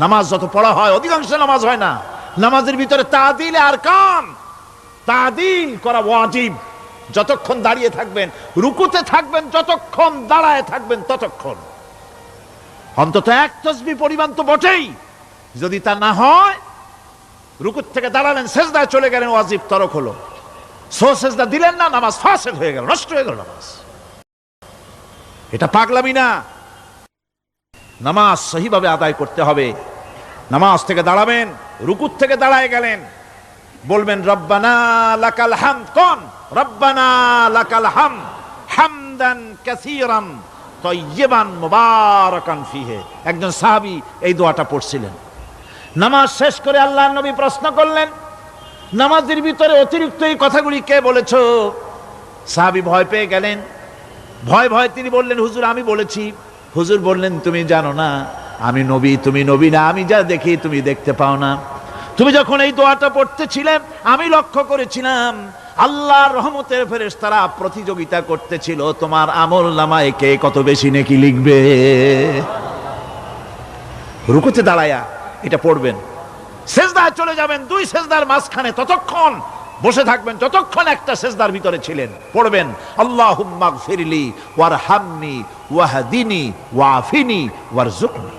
নামাজ যত পড়া হয় অধিকাংশ নামাজ হয় না। নামাজের ভিতরে তাদিল আরকান, তাদিল করা ওয়াজিব। যতক্ষণ দাঁড়িয়ে থাকবেন, রুকুতে থাকবেন, যতক্ষণ দাঁড়ায় থাকবেন ততক্ষণ অন্তত এক তাসবিহ পরিমাণ তো বটেই। যদি তা না হয়, রুকুত থেকে দাঁড়ালেন, সেজদায় চলে গেলেন, ওয়াজিব তরক হলো। সেজদা দিলেন না, নামাজ ফাসেদ হয়ে গেল, নষ্ট হয়ে গেল নামাজ। এটা পাগলামি না। নামাজ সহিভাবে আদায় করতে হবে। নামাজ থেকে দাঁড়াবেন, রুকুত থেকে দাঁড়ায় গেলেন, বলবেন রব্বানা লাকাল হামদ। কোন রব্বানা লাকাল হামদ হামদান কাসীরান তাইয়িবান মুবারাকান ফিহি। একজন সাহাবী এই দোয়াটা পড়ছিলেন। নামাজ শেষ করে আল্লাহর নবী প্রশ্ন করলেন, নামাজের ভিতরে অতিরিক্ত এই কথাগুলি কে বলেছো? সাহাবী ভয় পেয়ে গেলেন। ভয় ভয় তিনি বললেন, হুজুর আমি বলেছি। হুজুর বললেন, তুমি জানো না আমি নবী, তুমি নবী না। আমি যা দেখি তুমি দেখতে পাও না। তুমি যখন এই দোয়াটা পড়তেছিলে আমি লক্ষ্য করেছিলাম আল্লাহর রহমতের ফেরেশতারা প্রতিযোগিতা করতেছিল তোমার আমল নামায় কে কত বেশি নেকি লিখবে। রুকুতে দাঁড়ায়া এটা পড়বেন, সেজদায় চলে যাবেন, দুই সেজদার মাঝখানে ততক্ষণ বসে থাকবেন যতক্ষণ একটা সেজদার ভিতরে ছিলেন। পড়বেন আল্লাহুম্মা গফিরলি ওয়ারহামনি ওয়াহদিনি ওয়াআফিনি ওয়ারযুকনি।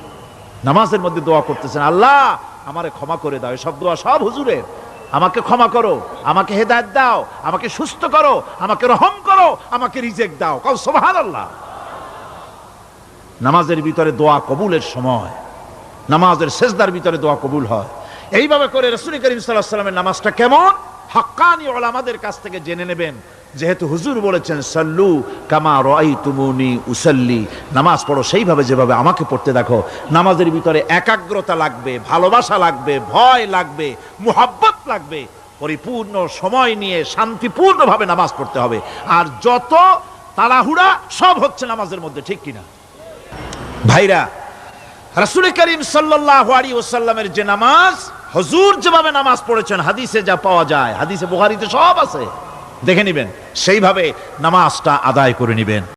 নামাজের মধ্যে দোয়া করতেছেন, আল্লাহ আমারে ক্ষমা করে দাও। এসব দোয়া সব হুজুরের। আমাকে ক্ষমা করো, আমাকে হেদায়েত দাও, আমাকে সুস্থ করো, আমাকে রহম করো, আমাকে রিজিক দাও। কও সুবহানাল্লাহ। নামাজের ভিতরে দোয়া কবুলের সময়, নামাজের সেজদার ভিতরে দোয়া কবুল হয়। এইভাবে করে রাসূল করিম সাল্লাল্লাহু আলাইহি ওয়াসাল্লামের নামাজটা কেমন হাক্কানি উলামাদের কাছ থেকে জেনে নেবেন। যেহেতু হুজুর বলেছেন সাল্লু কামা রাআইতুমুনি উসাল্লি, নামাজ পড়ো সেইভাবে যেভাবে আমাকে পড়তে দেখো। নামাজের ভিতরে একাগ্রতা লাগবে, ভালোবাসা লাগবে, ভয় লাগবে, মুহাব্বত লাগবে। পরিপূর্ণ সময় নিয়ে শান্তিপূর্ণভাবে নামাজ পড়তে হবে। আর যত তাড়াহুড়া সব হচ্ছে নামাজের মধ্যে, ঠিক কিনা ভাইরা? রাসূল করিম সাল্লাল্লাহু আলাইহি ওয়াসাল্লামের যে নামাজ, হুজুর যেভাবে নামাজ পড়েছেন হাদিসে যা পাওয়া যায়, হাদিসে বুখারীতে সব আছে, দেখে নেবেন, সেইভাবে নামাজটা আদায় করে নেবেন।